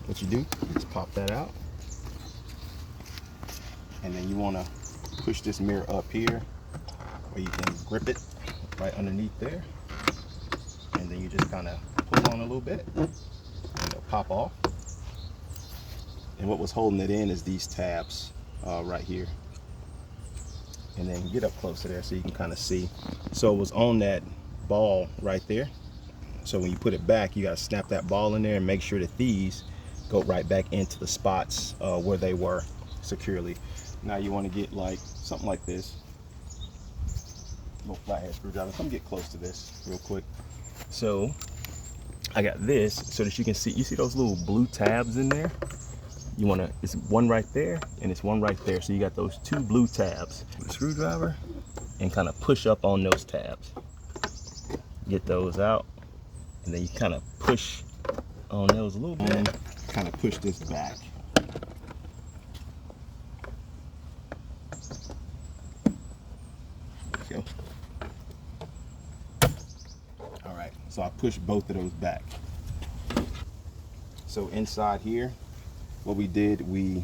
what you do is pop that out, and then you want to push this mirror up here where you can grip it right underneath there, and then you just kind of pull on a little bit and it'll pop off. And what was holding it in is these tabs right here. And then get up close to there so you can kind of see. So it was on that ball right there. So when you put it back, you got to snap that ball in there and make sure that these go right back into the spots where they were securely. Now you want to get like something like this, little flathead screwdriver. Come get close to this real quick. So I got this so that you can see. You see those little blue tabs in there? You want to, it's one right there and it's one right there. So you got those two blue tabs. With a screwdriver and kind of push up on those tabs. Get those out, and then you kind of push on those a little bit and kind of push this back. There you go. All right, so I pushed both of those back. So inside here, what we did, we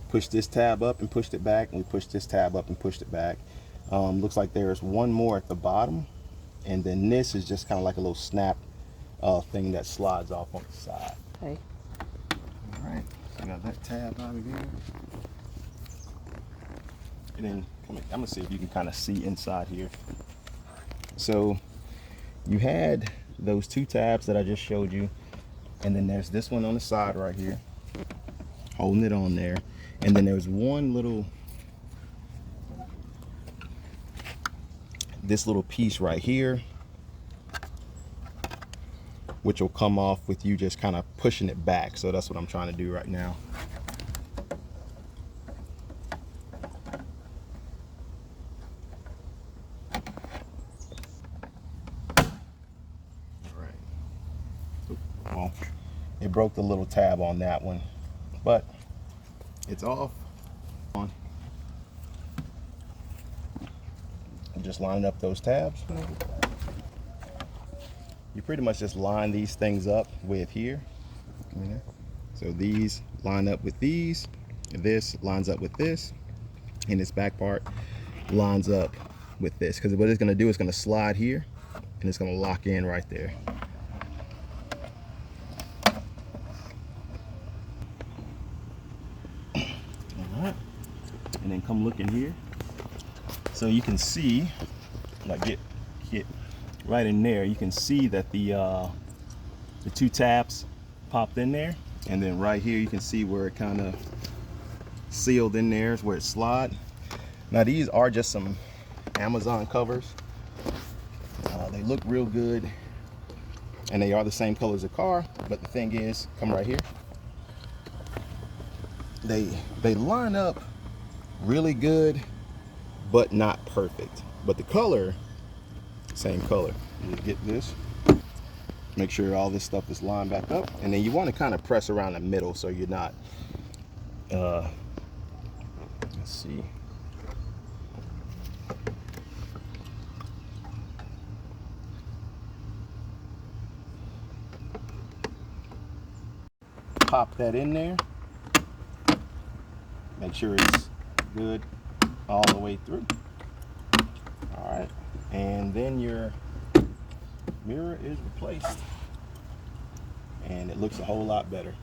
pushed this tab up and pushed it back, and we pushed this tab up and pushed it back. Looks like there's one more at the bottom, and then this is just kind of like a little snap thing that slides off on the side. Okay. All right, so I got that tab out of here. And then I'm gonna see if you can kind of see inside here. So you had those two tabs that I just showed you, and then there's this one on the side right here, holding it on there. And then there's one little, this little piece right here, which will come off with you just kind of pushing it back. So that's what I'm trying to do right now. All right. Well, it broke the little tab on that one, but it's off. I'm just lining up those tabs. You pretty much just line these things up with here. So these line up with these, this lines up with this, and this back part lines up with this, because what it's going to do is going to slide here and it's going to lock in right there. Alright, and then come look in here so you can see, like get right in there, you can see that the two tabs popped in there, and then right here you can see where it kind of sealed in there is where it slid. Now these are just some Amazon covers. They look real good and they are the same color as the car, but the thing is, come right here, they line up really good but not perfect, but the color, same color. You just get this, make sure all this stuff is lined back up, and then you want to kind of press around the middle so you're not let's see, pop that in there, make sure it's good all the way through. All right, and then your mirror is replaced and it looks a whole lot better.